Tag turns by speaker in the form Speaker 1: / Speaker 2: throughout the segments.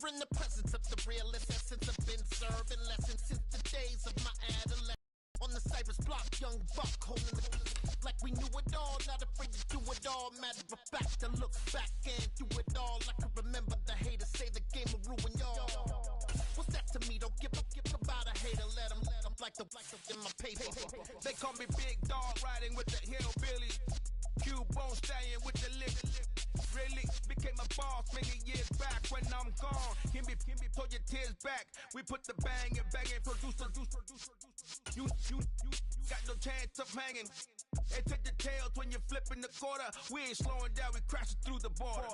Speaker 1: in the presence of the realest essence. I've been serving lessons since the days of my adolescence. On the Cypress block, young buck holding the like we knew it all, not afraid to do it all. Matter of fact, I look back and do it all. I can remember the haters say the game will ruin y'all. What's that to me? Don't give about a hater. Let them like the in my paper.
Speaker 2: They call me Big Dog, riding with the hillbilly. Cubone staying with the lip. Really became a boss many years back. When I'm gone, can be pull your tears back. We put the bang and producer. You got no chance of hanging. They take the tails when you're flipping the quarter. We ain't slowing down, we crashing through the border.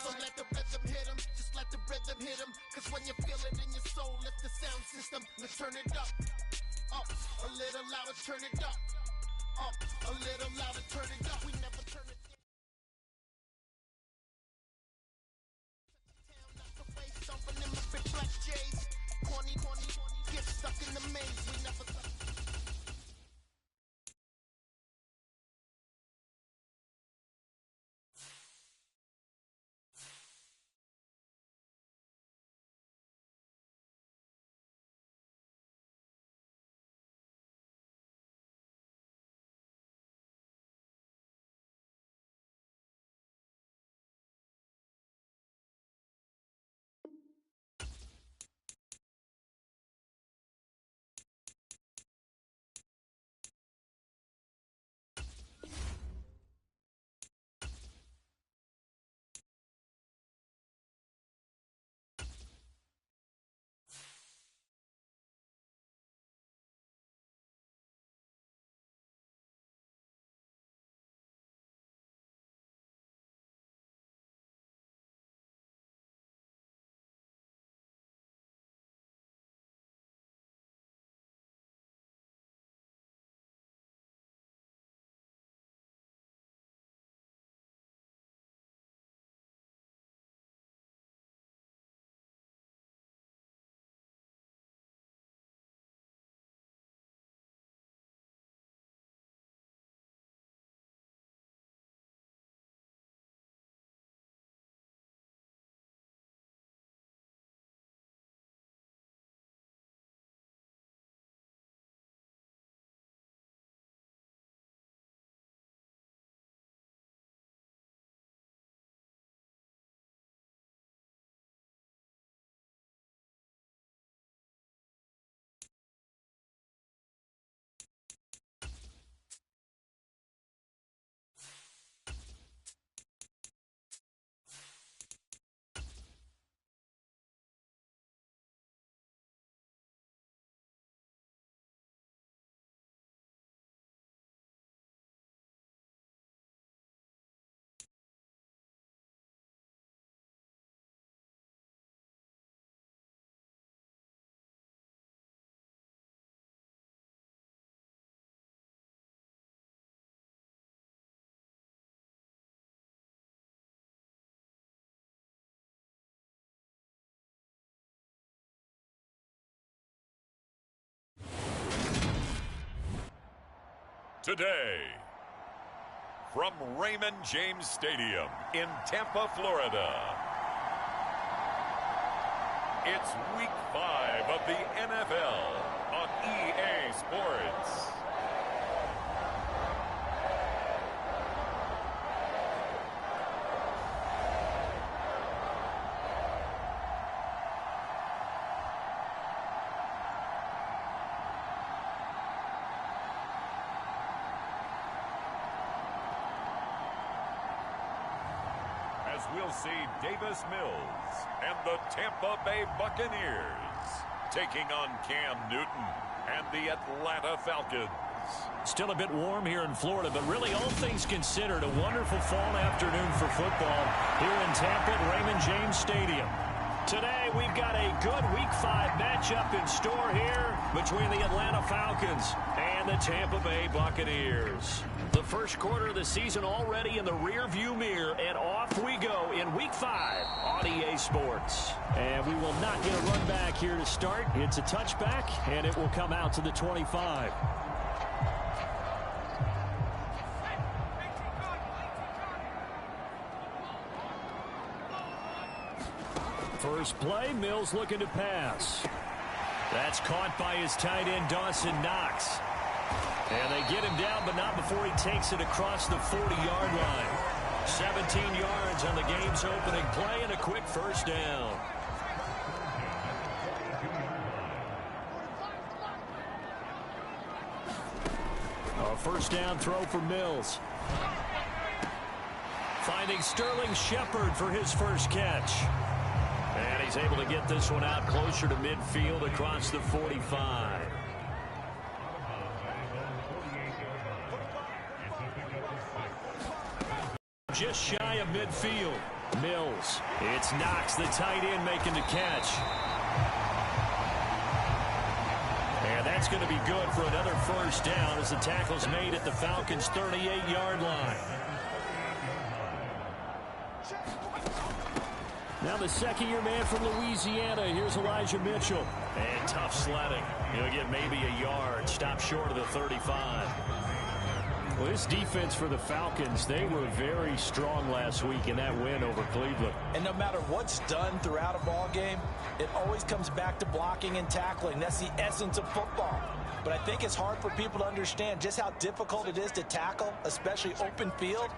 Speaker 1: So let the rhythm hit him, just let the rhythm hit him. Cause when you feel it in your soul, lift the sound system. Let's turn it up, a little louder, turn it up, a little louder, turn it up. We never turn it down. Not the way, something in my big black J's. Corny, get stuck in the maze. We never stop.
Speaker 3: Today, from Raymond James Stadium in Tampa, Florida, it's Week 5 of the NFL on EA Sports. As we'll see Davis Mills and the Tampa Bay Buccaneers taking on Cam Newton and the Atlanta Falcons.
Speaker 4: Still a bit warm here in Florida, but really all things considered, a wonderful fall afternoon for football here in Tampa at Raymond James Stadium. Today we've got a good Week 5 matchup in store here between the Atlanta Falcons and the Tampa Bay Buccaneers. The first quarter of the season already in the rearview mirror, and off we go in Week 5 on EA Sports. And we will not get a run back here to start. It's a touchback, and it will come out to the 25. First play, Mills looking to pass. That's caught by his tight end, Dawson Knox. And they get him down, but not before he takes it across the 40-yard line. 17 yards on the game's opening play and a quick first down. A first down throw for Mills. Finding Sterling Shepard for his first catch. And he's able to get this one out closer to midfield across the 45. Just shy of midfield. Mills. It's Knox, the tight end, making the catch. And that's going to be good for another first down as the tackle's made at the Falcons' 38-yard line. Now the second-year man from Louisiana. Here's Elijah Mitchell. And tough sledding. He'll get maybe a yard. Stop short of the 35. Well, this defense for the Falcons, they were very strong last week in that win over Cleveland.
Speaker 5: And no matter what's done throughout a ball game, it always comes back to blocking and tackling. That's the essence of football. But I think it's hard for people to understand just how difficult it is to tackle, especially open field.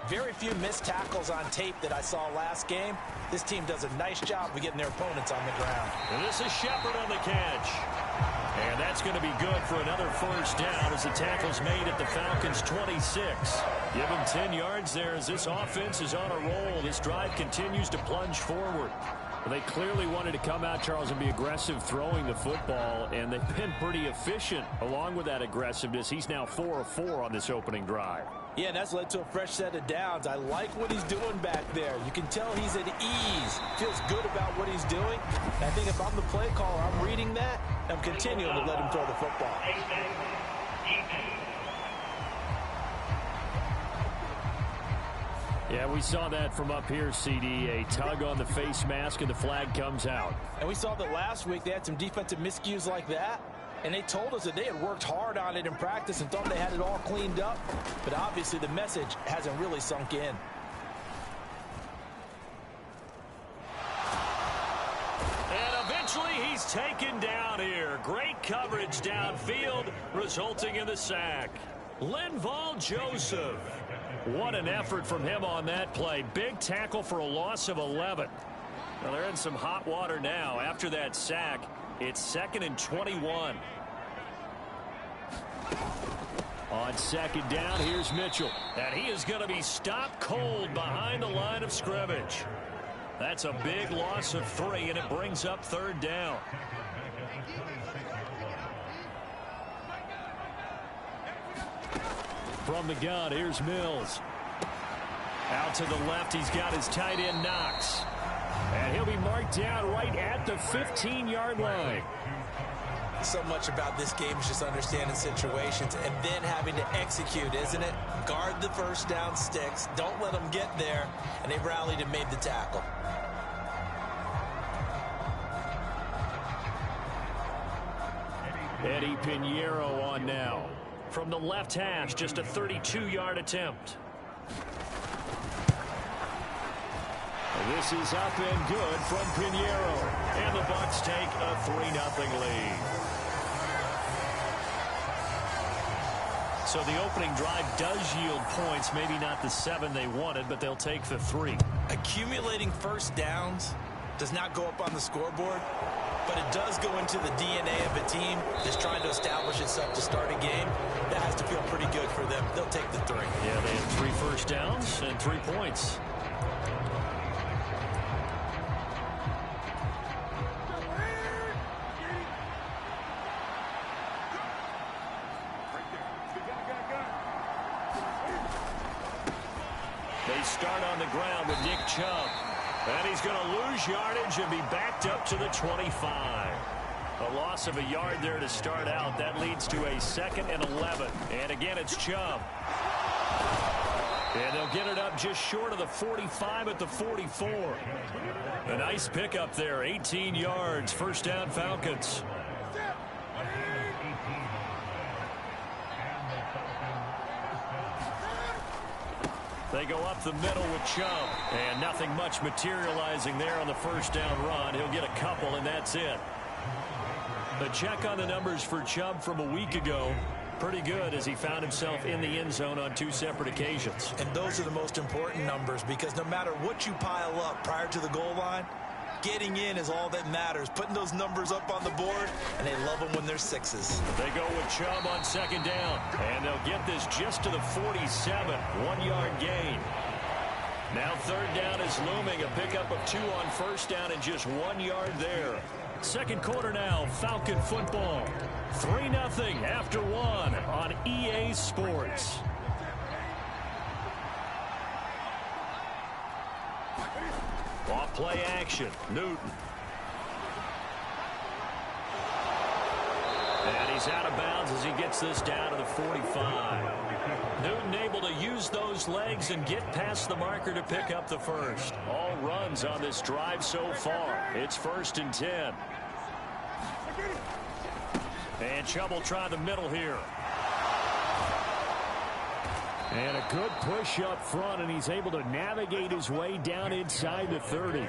Speaker 5: Very few missed tackles on tape that I saw last game. This team does a nice job of getting their opponents on the ground.
Speaker 4: And this is Shepard on the catch. And that's going to be good for another first down as the tackle's made at the Falcons' 26. Give them 10 yards there as this offense is on a roll. This drive continues to plunge forward. They clearly wanted to come out, Charles, and be aggressive throwing the football, and they've been pretty efficient along with that aggressiveness. He's now 4 of 4 on this opening drive.
Speaker 5: Yeah, and that's led to a fresh set of downs. I like what he's doing back there. You can tell he's at ease. Feels good about what he's doing. And I think if I'm the play caller, I'm reading that. I'm continuing to let him throw the football.
Speaker 4: Yeah, we saw that from up here, CD. A tug on the face mask, and the flag comes out.
Speaker 5: And we saw that last week they had some defensive miscues like that. And they told us that they had worked hard on it in practice and thought they had it all cleaned up. But obviously the message hasn't really sunk in.
Speaker 4: And eventually he's taken down here. Great coverage downfield, resulting in the sack. Linval Joseph. What an effort from him on that play. Big tackle for a loss of 11. Well, they're in some hot water now. After that sack, it's 2nd and 21. On second down, here's Mitchell. And he is going to be stopped cold behind the line of scrimmage. That's a big loss of 3, and it brings up 3rd down. From the gun, here's Mills. Out to the left, he's got his tight end, Knox. And he'll be marked down right at the 15-yard line.
Speaker 5: So much about this game is just understanding situations and then having to execute, isn't it? Guard the first down sticks. Don't let them get there. And they rallied and made the tackle.
Speaker 4: Eddie Pinheiro on now. From the left hash, just a 32-yard attempt. This is up and good from Pinheiro. And the Bucs take a 3-0 lead. So the opening drive does yield points. Maybe not the 7 they wanted, but they'll take the 3.
Speaker 5: Accumulating first downs does not go up on the scoreboard, but it does go into the DNA of a team that's trying to establish itself to start a game. That has to feel pretty good for them. They'll take the 3.
Speaker 4: Yeah, they had 3 first downs and 3 points. They start on the ground with Nick Chubb. And he's going to lose yardage and be backed up to the 25. A loss of a yard there to start out. That leads to a 2nd and 11. And again, it's Chubb. And they'll get it up just short of the 45 at the 44. A nice pickup there, 18 yards, first down Falcons. They go up the middle with Chubb, and nothing much materializing there on the first down run. He'll get a couple, and that's it. A check on the numbers for Chubb from a week ago. Pretty good as he found himself in the end zone on 2 separate occasions.
Speaker 5: And those are the most important numbers because no matter what you pile up prior to the goal line, getting in is all that matters. Putting those numbers up on the board, and they love them when they're 6s.
Speaker 4: They go with Chubb on second down, and they'll get this just to the 47, 1-yard gain. Now third down is looming, a pickup of 2 on first down and just 1 yard there. Second quarter now, Falcon football. 3-0 after 1 on EA Sports. Off play action, Newton. And he's out of bounds as he gets this down to the 45. Newton able to use those legs and get past the marker to pick up the first. All runs on this drive so far. It's 1st and 10. And Chubb will try the middle here. And a good push up front, and he's able to navigate his way down inside the 30.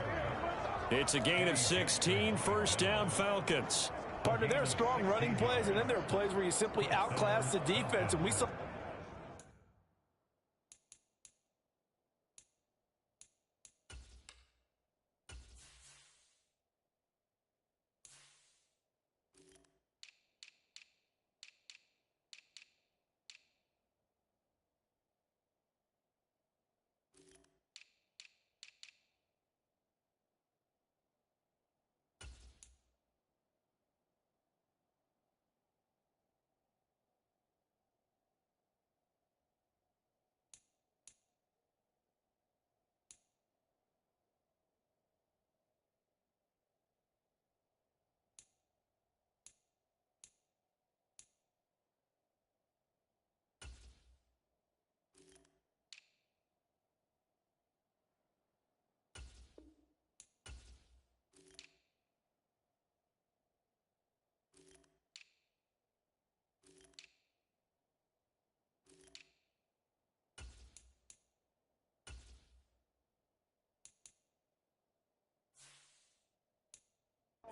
Speaker 4: It's a gain of 16, first down Falcons.
Speaker 5: Partner, there are strong running plays, and then there are plays where you simply outclass the defense, and we saw...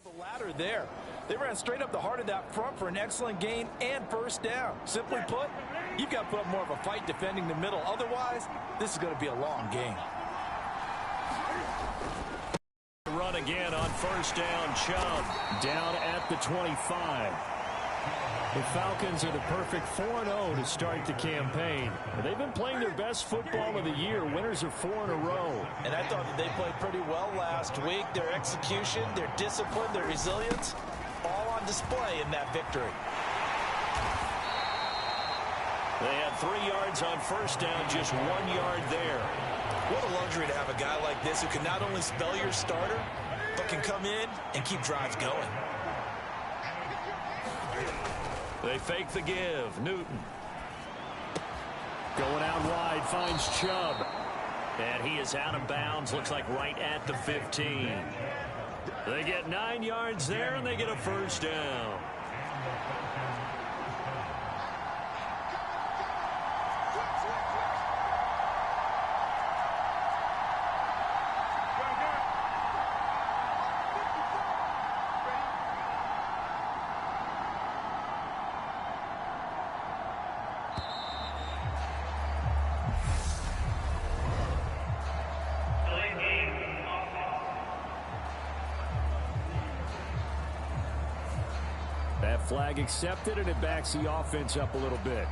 Speaker 5: The ladder there. They ran straight up the heart of that front for an excellent gain and first down. Simply put, you've got to put up more of a fight defending the middle. Otherwise, this is going to be a long game.
Speaker 4: Run again on first down. Chubb down at the 25. The Falcons are the perfect 4-0 to start the campaign. They've been playing their best football of the year. Winners are 4 in a row.
Speaker 5: And I thought that they played pretty well last week. Their execution, their discipline, their resilience, all on display in that victory.
Speaker 4: They had 3 yards on first down, just 1 yard there.
Speaker 5: What a luxury to have a guy like this who can not only spell your starter, but can come in and keep drives going.
Speaker 4: They fake the give. Newton. Going out wide, finds Chubb. And he is out of bounds, looks like right at the 15. They get 9 yards there, and they get a first down. Flag accepted, and it backs the offense up a little bit.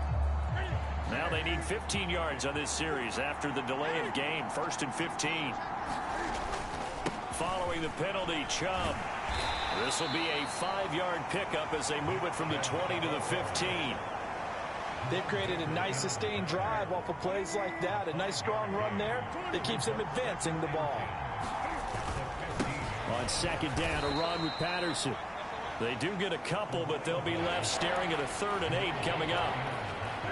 Speaker 4: Now they need 15 yards on this series after the delay of game. 1st and 15. Following the penalty, Chubb. This will be a 5-yard pickup as they move it from the 20 to the 15.
Speaker 5: They've created a nice sustained drive off of plays like that. A nice strong run there that keeps them advancing the ball.
Speaker 4: On second down, a run with Patterson. They do get a couple, but they'll be left staring at a 3rd and 8 coming up.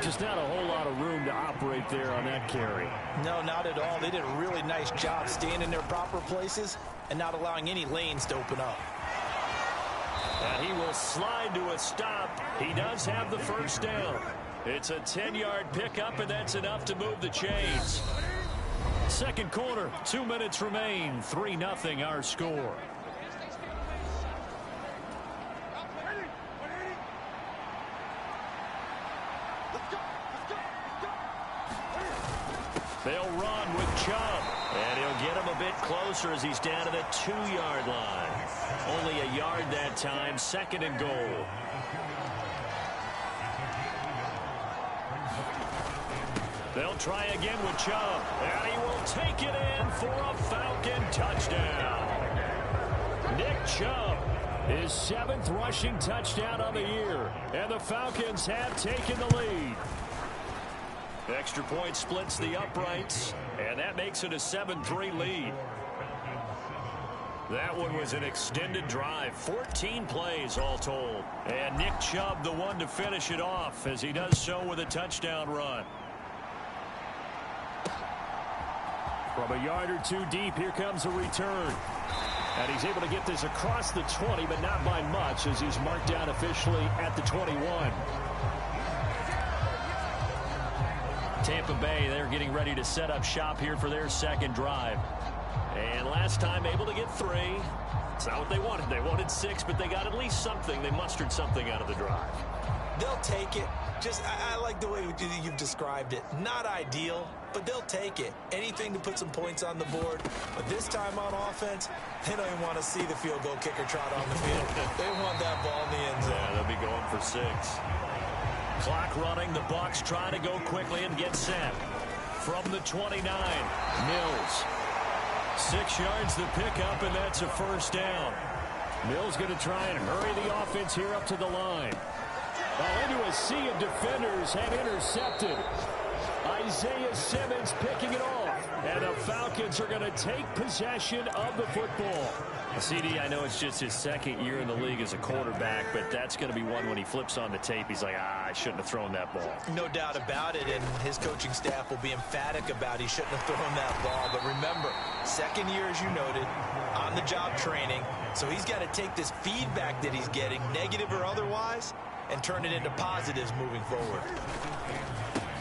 Speaker 4: Just not a whole lot of room to operate there on that carry.
Speaker 5: No, not at all. They did a really nice job staying in their proper places and not allowing any lanes to open up.
Speaker 4: And he will slide to a stop. He does have the first down. It's a 10-yard pickup, and that's enough to move the chains. Second quarter, 2 minutes remain. 3-0 our score. They'll run with Chubb, and he'll get him a bit closer as he's down to the 2-yard line. Only a yard that time, 2nd and goal. They'll try again with Chubb, and he will take it in for a Falcon touchdown. Nick Chubb, his 7th rushing touchdown of the year, and the Falcons have taken the lead. Extra point splits the uprights, and that makes it a 7-3 lead. That one was an extended drive, 14 plays all told. And Nick Chubb the one to finish it off as he does so with a touchdown run. From a yard or two deep, here comes a return. And he's able to get this across the 20, but not by much as he's marked down officially at the 21. Tampa Bay, they're getting ready to set up shop here for their second drive. And last time able to get 3. It's not what they wanted. They wanted 6, but they got at least something. They mustered something out of the drive.
Speaker 5: They'll take it. Just, I like the way you've described it. Not ideal, but they'll take it. Anything to put some points on the board. But this time on offense, they don't even want to see the field goal kicker trot on the field. They want that ball in the end zone.
Speaker 4: Yeah, they'll be going for 6. Clock running. The Bucs try to go quickly and get set. From the 29, Mills. 6 yards the pickup, and that's a first down. Mills going to try and hurry the offense here up to the line. Into a sea of defenders and intercepted. Isaiah Simmons picking it off. And the Falcons are going to take possession of the football. CD, I know it's just his 2nd year in the league as a quarterback, but that's going to be one when he flips on the tape. He's like, I shouldn't have thrown that ball.
Speaker 5: No doubt about it, and his coaching staff will be emphatic about he shouldn't have thrown that ball. But remember, 2nd year, as you noted, on-the-job training. So he's got to take this feedback that he's getting, negative or otherwise, and turn it into positives moving forward.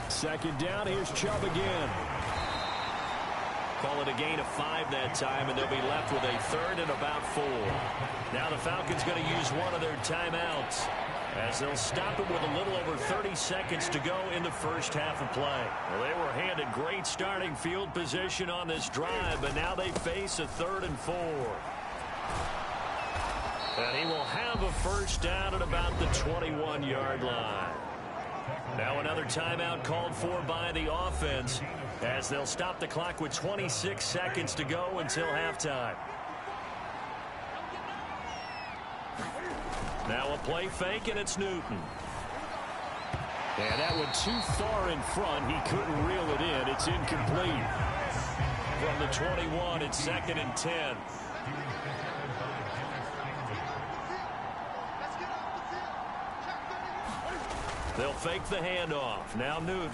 Speaker 4: 2nd down, here's Chubb again. Call it a gain of 5 that time, and they'll be left with a 3rd and about 4. Now the Falcons going to use one of their timeouts as they'll stop it with a little over 30 seconds to go in the first half of play. Well, they were handed great starting field position on this drive, but now they face a 3rd and 4. And he will have a first down at about the 21-yard line. Now another timeout called for by the offense as they'll stop the clock with 26 seconds to go until halftime. Now a play fake, and it's Newton. And that one too far in front. He couldn't reel it in. It's incomplete. From the 21, it's 2nd and 10. They'll fake the handoff. Now Newton.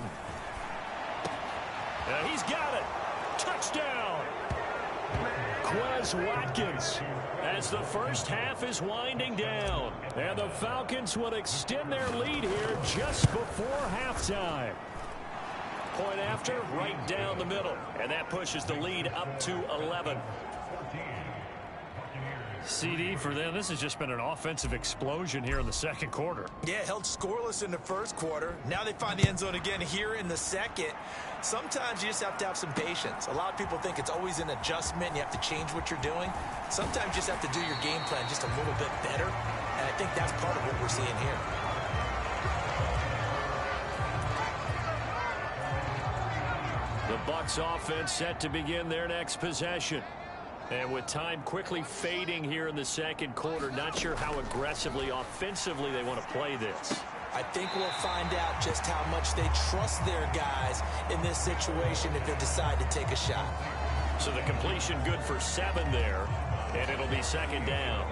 Speaker 4: And he's got it. Touchdown. Quez Watkins as the first half is winding down. And the Falcons will extend their lead here just before halftime. Point after, right down the middle. And that pushes the lead up to 11. CD, for them, this has just been an offensive explosion here in the 2nd quarter.
Speaker 5: Yeah, held scoreless in the 1st quarter. Now they find the end zone again here in the 2nd. Sometimes you just have to have some patience. A lot of people think it's always an adjustment. You have to change what you're doing. Sometimes you just have to do your game plan just a little bit better. And I think that's part of what we're seeing here.
Speaker 4: The Bucs offense set to begin their next possession. And with time quickly fading here in the 2nd quarter, not sure how aggressively, offensively they want to play this.
Speaker 5: I think we'll find out just how much they trust their guys in this situation if they decide to take a shot.
Speaker 4: So the completion good for 7 there, and it'll be 2nd down.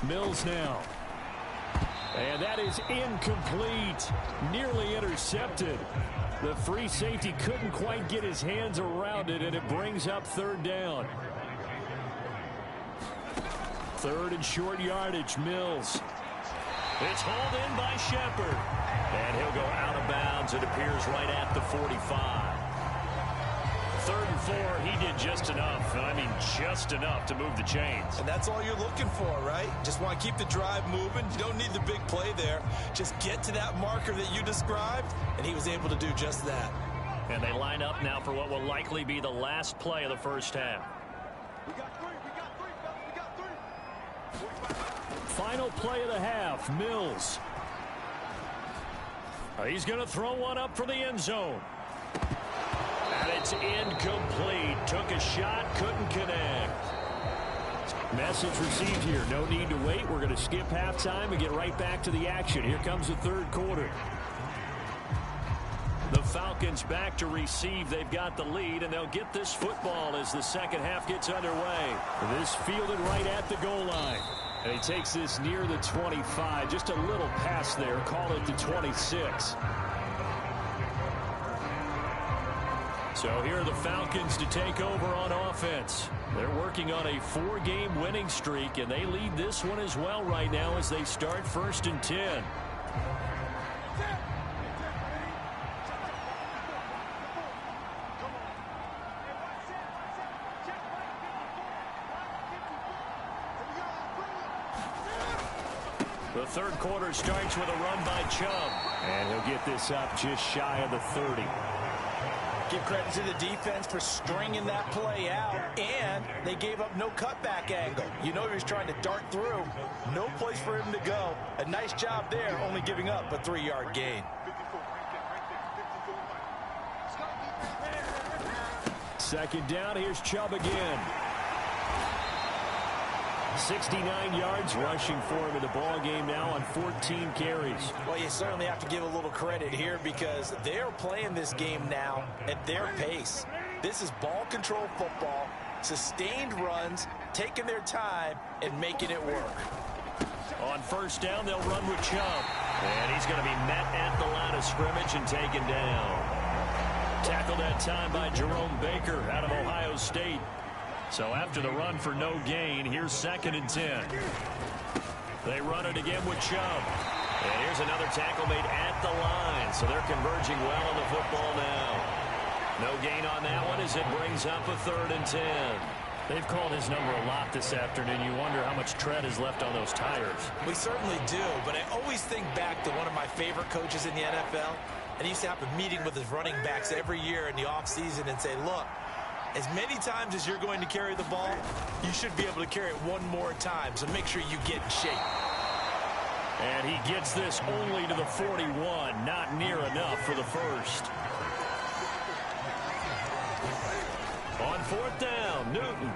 Speaker 4: Mills now. And that is incomplete. Nearly intercepted. The free safety couldn't quite get his hands around it, and it brings up third down. Third and short yardage, Mills. It's hauled in by Shepard. And he'll go out of bounds, it appears, right at the 45. 3rd and 4, he did just enough. I mean, just enough to move the chains.
Speaker 5: And that's all you're looking for, right? Just want to keep the drive moving. You don't need the big play there. Just get to that marker that you described, and he was able to do just that.
Speaker 4: And they line up now for what will likely be the last play of the first half.
Speaker 2: We got three, fellas, we got three.
Speaker 4: Final play of the half, Mills. He's going to throw one up for the end zone. And it's incomplete. Took a shot, couldn't connect. Message received here. No need to wait. We're going to skip halftime and get right back to the action. Here comes the third quarter. The Falcons back to receive. They've got the lead, and they'll get this football as the second half gets underway. This fielded right at the goal line. And he takes this near the 25. Just a little pass there. Call it the 26. So here are the Falcons to take over on offense. They're working on a 4-game winning streak, and they lead this one as well right now as they start 1st and 10. The third quarter starts with a run by Chubb. And he'll get this up just shy of the 30.
Speaker 5: Give credit to the defense for stringing that play out, and they gave up no cutback angle. You know he was trying to dart through. No place for him to go. A nice job there, only giving up a 3-yard gain.
Speaker 4: Second down, here's Chubb again. 69 yards rushing for him in the ball game now on 14 carries.
Speaker 5: Well, you certainly have to give a little credit here because they're playing this game now at their pace. This is ball control football, sustained runs, taking their time, and making it work.
Speaker 4: On first down, they'll run with Chubb. And he's going to be met at the line of scrimmage and taken down. Tackled that time by Jerome Baker out of Ohio State. So after the run for no gain, here's 2nd and 10. They run it again with Chubb. And here's another tackle made at the line. So they're converging well on the football now. No gain on that one as it brings up a 3rd and 10. They've called his number a lot this afternoon. You wonder how much tread is left on those tires.
Speaker 5: We certainly do, but I always think back to one of my favorite coaches in the NFL. And he used to have a meeting with his running backs every year in the offseason and say, look, as many times as you're going to carry the ball, you should be able to carry it one more time, so make sure you get in shape.
Speaker 4: And he gets this only to the 41, not near enough for the first. On 4th down, Newton.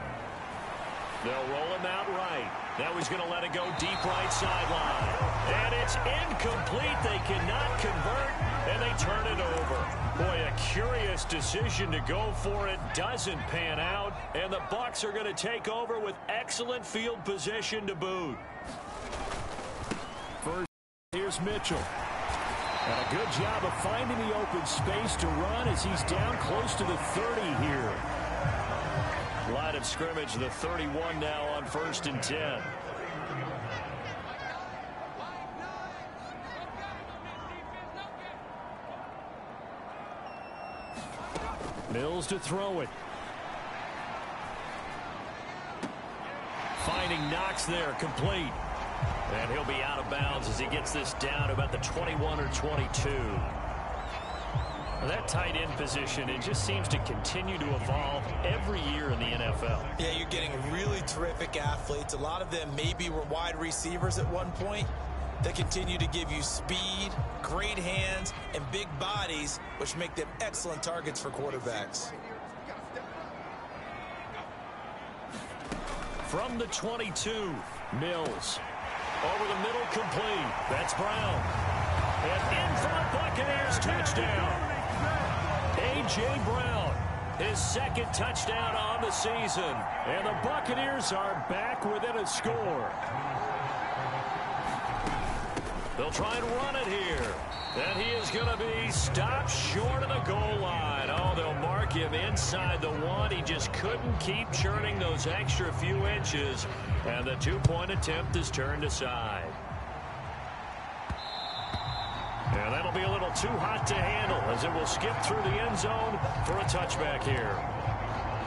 Speaker 4: They'll roll him out right. Now he's going to let it go deep right sideline. And it's incomplete. They cannot convert, and they turn it over. Boy, a curious decision to go for it. Doesn't pan out, and the Bucs are going to take over with excellent field position to boot. First, here's Mitchell. And a good job of finding the open space to run as he's down close to the 30 here. Line of scrimmage, the 31 now on 1st and 10. Mills to throw it. Finding Knox there, complete. And he'll be out of bounds as he gets this down to about the 21 or 22. That tight end position, it just seems to continue to evolve every year in the NFL.
Speaker 5: Yeah, you're getting really terrific athletes. A lot of them maybe were wide receivers at one point. They continue to give you speed, great hands, and big bodies, which make them excellent targets for quarterbacks.
Speaker 4: From the 22, Mills. Over the middle, complete. That's Brown. And in front, Buccaneers touchdown. A.J. Brown, his 2nd touchdown on the season. And the Buccaneers are back within a score. They'll try and run it here. And he is going to be stopped short of the goal line. Oh, they'll mark him inside the 1. He just couldn't keep churning those extra few inches. And the 2-point attempt is turned aside. And that'll be a little too hot to handle as it will skip through the end zone for a touchback here.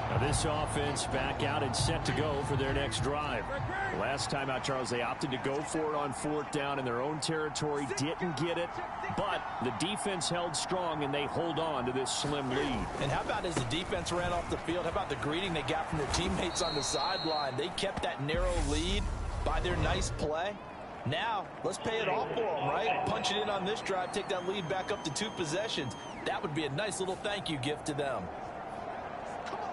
Speaker 4: Now this offense back out and set to go for their next drive.
Speaker 6: Last time out, Charles, they opted to go for it on 4th down in their own territory. Didn't get it, but the defense held strong, and they hold on to this slim lead.
Speaker 5: And how about as the defense ran off the field, how about the greeting they got from their teammates on the sideline? They kept that narrow lead by their nice play. Now, let's pay it off for them, right? Punch it in on this drive, take that lead back up to 2 possessions. That would be a nice little thank you gift to them.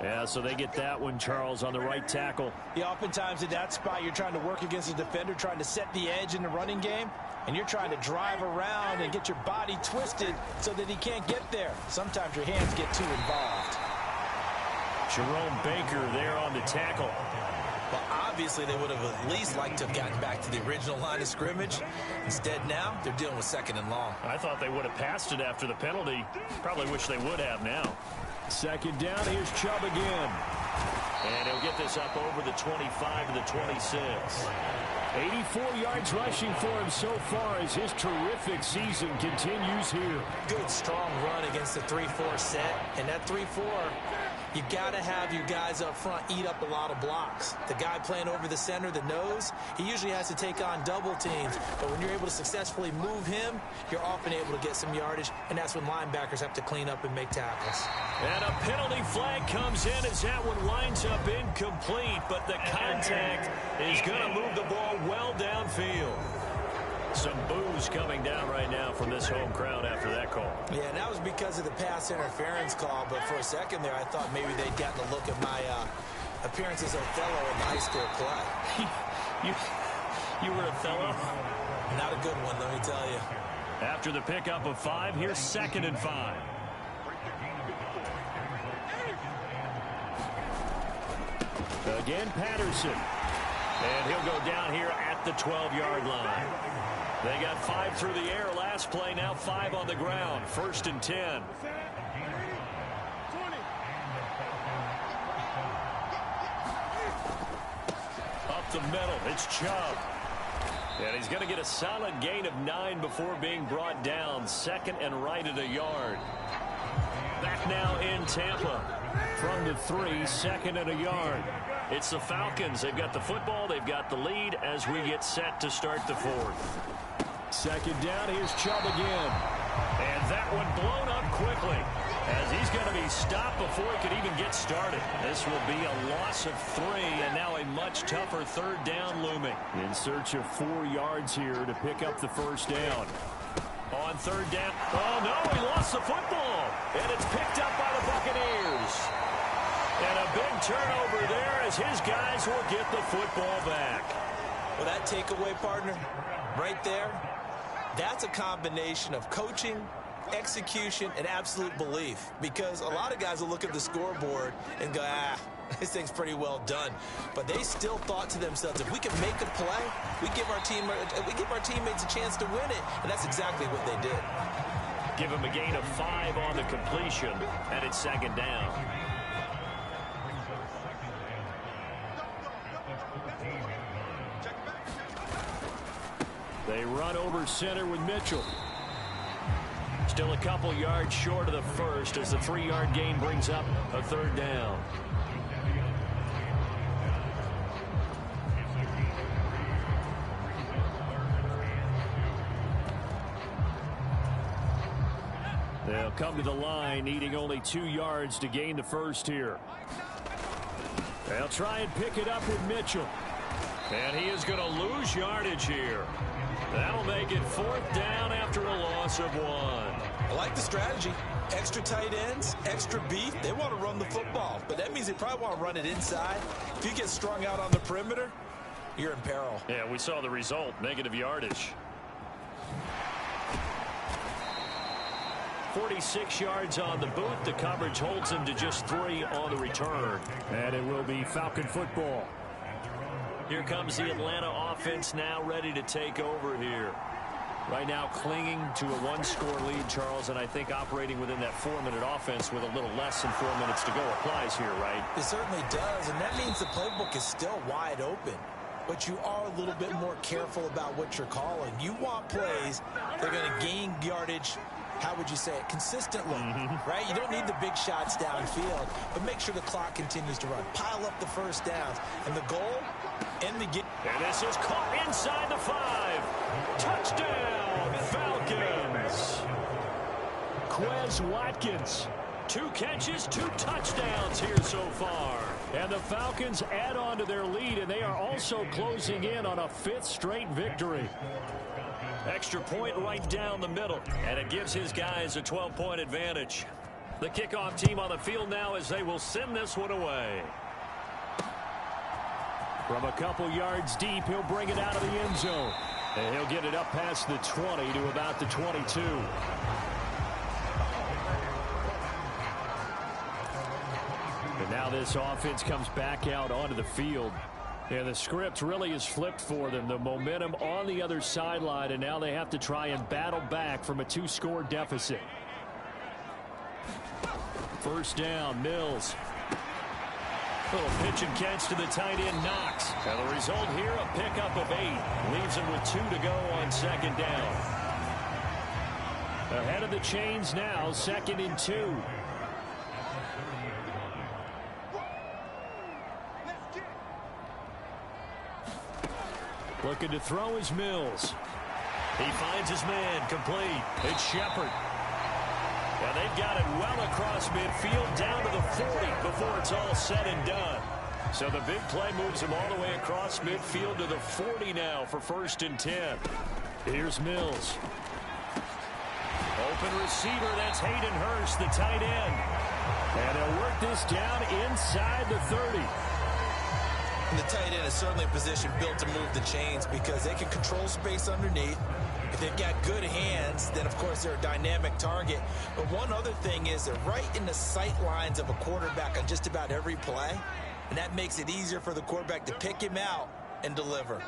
Speaker 4: Yeah, so they get that one, Charles, on the right tackle.
Speaker 5: Yeah, oftentimes in that spot, you're trying to work against a defender, trying to set the edge in the running game, and you're trying to drive around and get your body twisted so that he can't get there. Sometimes your hands get too involved.
Speaker 4: Jerome Baker there on the tackle.
Speaker 5: Well, obviously, they would have at least liked to have gotten back to the original line of scrimmage. Instead, now, they're dealing with 2nd and long.
Speaker 4: I thought they would have passed it after the penalty. Probably wish they would have now.
Speaker 6: 2nd down, here's Chubb again.
Speaker 4: And he'll get this up over the 25 to the 26.
Speaker 6: 84 yards rushing for him so far as his terrific season continues here.
Speaker 5: Good, strong run against the 3-4 set. And that 3-4, you got to have your guys up front eat up a lot of blocks. The guy playing over the center, the nose, he usually has to take on double teams. But when you're able to successfully move him, you're often able to get some yardage, and that's when linebackers have to clean up and make tackles.
Speaker 4: And a penalty flag comes in as that one winds up incomplete, but the contact is going to move the ball well downfield. Some boos coming down right now from this home crowd after that call.
Speaker 5: Yeah, and that was because of the pass interference call, but for a second there, I thought maybe they'd gotten a look at my appearance as Othello in the high school play.
Speaker 4: You were Othello?
Speaker 5: Not a good one, let me tell you.
Speaker 4: After the pickup of 5, here's 2nd and 5. Again, Patterson. And he'll go down here at the 12-yard line. They got 5 through the air last play, now 5 on the ground. 1st and 10. Up the middle, it's Chubb. And he's going to get a solid gain of 9 before being brought down. 2nd and right at a yard. Back now in Tampa. From the 3, 2nd and a yard. It's the Falcons. They've got the football. They've got the lead as we get set to start the 4th.
Speaker 6: 2nd down. Here's Chubb again.
Speaker 4: And that one blown up quickly as he's going to be stopped before he could even get started. This will be a loss of 3 and now a much tougher 3rd down looming.
Speaker 6: In search of 4 yards here to pick up the 1st down.
Speaker 4: On 3rd down. Oh, no, he lost the football. And it's picked up by the Buccaneers. And a big turnover there as his guys will get the football back.
Speaker 5: Well, that takeaway, partner, right there, that's a combination of coaching, execution, and absolute belief. Because a lot of guys will look at the scoreboard and go, this thing's pretty well done. But they still thought to themselves, if we can make a play, we give our teammates a chance to win it. And that's exactly what they did.
Speaker 4: Give him a gain of 5 on the completion, and it's 2nd down.
Speaker 6: They run over center with Mitchell.
Speaker 4: Still a couple yards short of the 1st as the 3-yard gain brings up a 3rd down.
Speaker 6: They'll come to the line, needing only 2 yards to gain the 1st here. They'll try and pick it up with Mitchell.
Speaker 4: And he is going to lose yardage here. That'll make it 4th down after a loss of 1.
Speaker 5: I like the strategy. Extra tight ends, extra beef. They want to run the football, but that means they probably want to run it inside. If you get strung out on the perimeter, you're in peril.
Speaker 4: Yeah, we saw the result, negative yardage. 46 yards on the boot. The coverage holds him to just 3 on the return.
Speaker 6: And it will be Falcon football.
Speaker 4: Here comes the Atlanta offense now ready to take over here. Right now clinging to a one-score lead, Charles, and I think operating within that 4-minute offense with a little less than 4 minutes to go applies here, right?
Speaker 5: It certainly does, and that means the playbook is still wide open. But you are a little bit more careful about what you're calling. You want plays that are going to gain yardage, how would you say it, consistently, right? You don't need the big shots downfield, but make sure the clock continues to run. Pile up the first downs, and the goal, end the game.
Speaker 4: And this is caught inside the 5. Touchdown, Falcons. Quez Watkins. 2 catches, 2 touchdowns here so far. And the Falcons add on to their lead, and they are also closing in on a 5th straight victory. Extra point right down the middle, and it gives his guys a 12-point advantage. The kickoff team on the field now as they will send this one away. From a couple yards deep, he'll bring it out of the end zone. And he'll get it up past the 20 to about the 22. And now this offense comes back out onto the field. And the script really is flipped for them. The momentum on the other sideline, and now they have to try and battle back from a 2-score deficit. First down, Mills. Little pitch and catch to the tight end, Knox. And the result here, a pickup of 8. Leaves him with 2 to go on second down. Ahead of the chains now, 2nd and 2. Looking to throw is Mills. He finds his man, complete. It's Shepard. And they've got it well across midfield, down to the 40 before it's all said and done. So the big play moves him all the way across midfield to the 40 now for 1st and 10. Here's Mills. Open receiver, that's Hayden Hurst, the tight end. And he'll work this down inside the 30.
Speaker 5: And the tight end is certainly a position built to move the chains because they can control space underneath. If they've got good hands, then, of course, they're a dynamic target. But one other thing is they're right in the sight lines of a quarterback on just about every play, and that makes it easier for the quarterback to pick him out and deliver.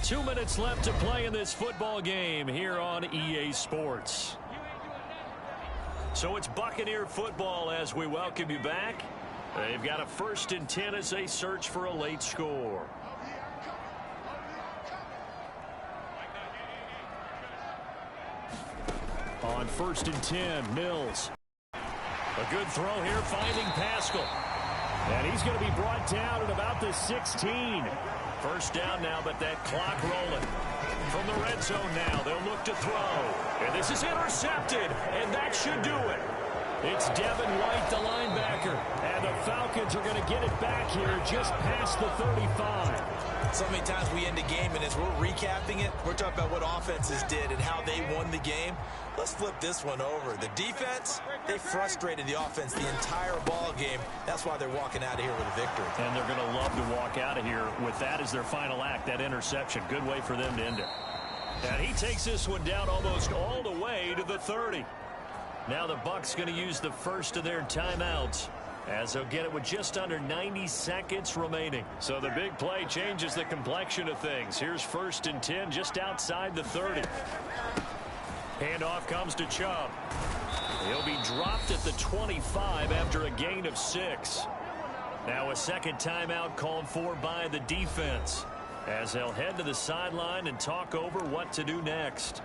Speaker 4: 2 minutes left to play in this football game here on EA Sports. So it's Buccaneer football as we welcome you back. They've got a 1st and 10 as they search for a late score. On 1st and 10, Mills. A good throw here, finding Pascal. And he's going to be brought down at about the 16. First down now, but that clock rolling. From the red zone now, they'll look to throw. And this is intercepted, and that should do it. It's Devin White, the linebacker. And the Falcons are going to get it back here just past the 35.
Speaker 5: So many times we end a game, and as we're recapping it, we're talking about what offenses did and how they won the game. Let's flip this one over. The defense, they frustrated the offense the entire ball game. That's why they're walking out of here with a victory.
Speaker 4: And they're going to love to walk out of here with that as their final act, that interception. Good way for them to end it. And he takes this one down almost all the way to the 30. Now the Bucs going to use the first of their timeouts as they'll get it with just under 90 seconds remaining. So the big play changes the complexion of things. Here's 1st and 10 just outside the 30. Handoff comes to Chubb. He'll be dropped at the 25 after a gain of 6. Now a second timeout called for by the defense as they'll head to the sideline and talk over what to do next.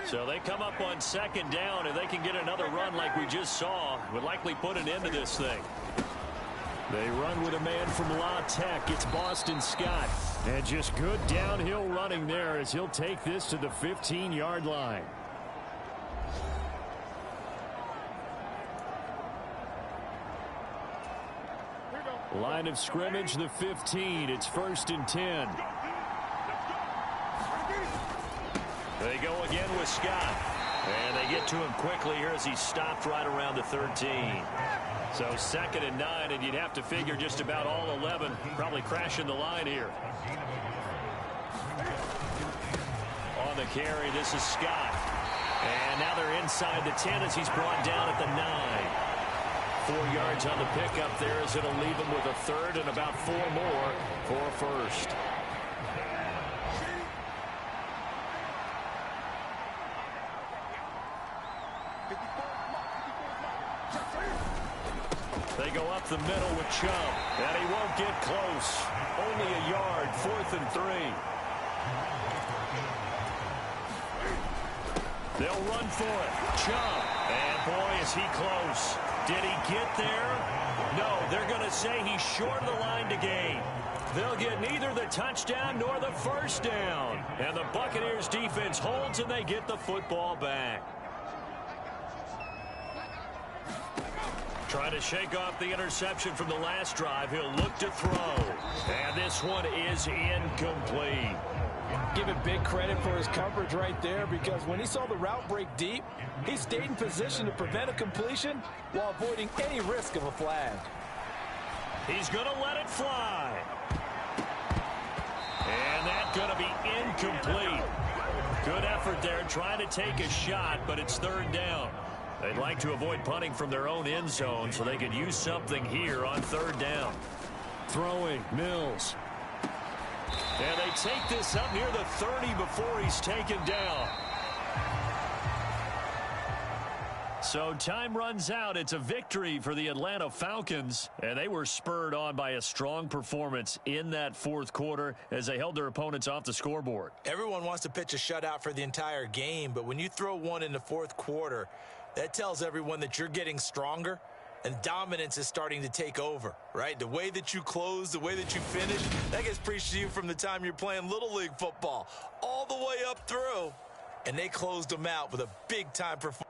Speaker 4: So they come up on 2nd down, and they can get another run like we just saw. Would likely put an end to this thing. They run with a man from La Tech. It's Boston Scott. And just good downhill running there as he'll take this to the 15-yard line. Line of scrimmage, the 15. It's 1st and 10. They go again with Scott. And they get to him quickly here as he stopped right around the 13. So 2nd and 9, and you'd have to figure just about all 11 probably crashing the line here. On the carry, this is Scott. And now they're inside the 10 as he's brought down at the 9. 4 yards on the pickup there as it'll leave him with a third and about 4 more for a first. They go up the middle with Chubb, and he won't get close. Only a yard, 4th and 3. They'll run for it. Chubb, and boy, is he close. Did he get there? No, they're going to say he's short of the line to gain. They'll get neither the touchdown nor the first down. And the Buccaneers defense holds, and they get the football back. Trying to shake off the interception from the last drive. He'll look to throw. And this one is incomplete.
Speaker 5: Give it big credit for his coverage right there, because when he saw the route break deep, he stayed in position to prevent a completion while avoiding any risk of a flag.
Speaker 4: He's going to let it fly. And that's going to be incomplete. Good effort there trying to take a shot, but it's 3rd down. They'd like to avoid punting from their own end zone so they could use something here on 3rd down. Throwing, Mills. And they take this up near the 30 before he's taken down. So time runs out. It's a victory for the Atlanta Falcons, and they were spurred on by a strong performance in that 4th quarter as they held their opponents off the scoreboard.
Speaker 5: Everyone wants to pitch a shutout for the entire game, but when you throw one in the 4th quarter, that tells everyone that you're getting stronger and dominance is starting to take over, right? The way that you close, the way that you finish, that gets preached to you from the time you're playing Little League football all the way up through, and they closed them out with a big-time performance.